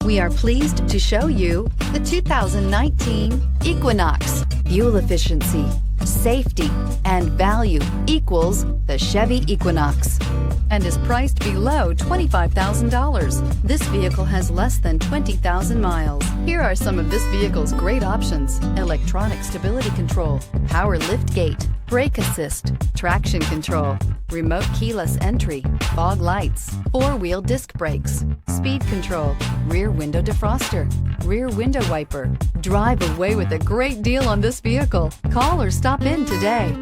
We are pleased to show you the 2019 Equinox. Fuel efficiency, safety, and value equals the Chevy Equinox and is priced below $25,000. This vehicle has less than 20,000 miles. Here are some of this vehicle's great options: electronic stability control, power lift gate, brake assist, traction control, remote keyless entry, fog lights, four-wheel disc brakes, speed control, rear window defroster, rear window wiper. Drive away with a great deal on this vehicle. Call or stop in today.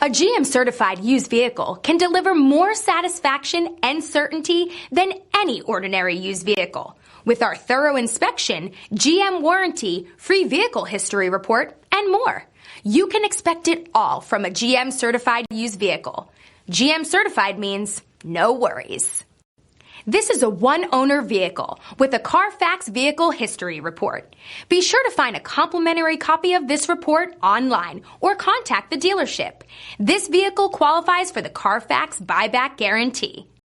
A GM-certified used vehicle can deliver more satisfaction and certainty than any ordinary used vehicle. With our thorough inspection, GM warranty, free vehicle history report, and more. You can expect it all from a GM-certified used vehicle. GM-certified means no worries. This is a one-owner vehicle with a Carfax Vehicle History Report. Be sure to find a complimentary copy of this report online or contact the dealership. This vehicle qualifies for the Carfax Buyback Guarantee.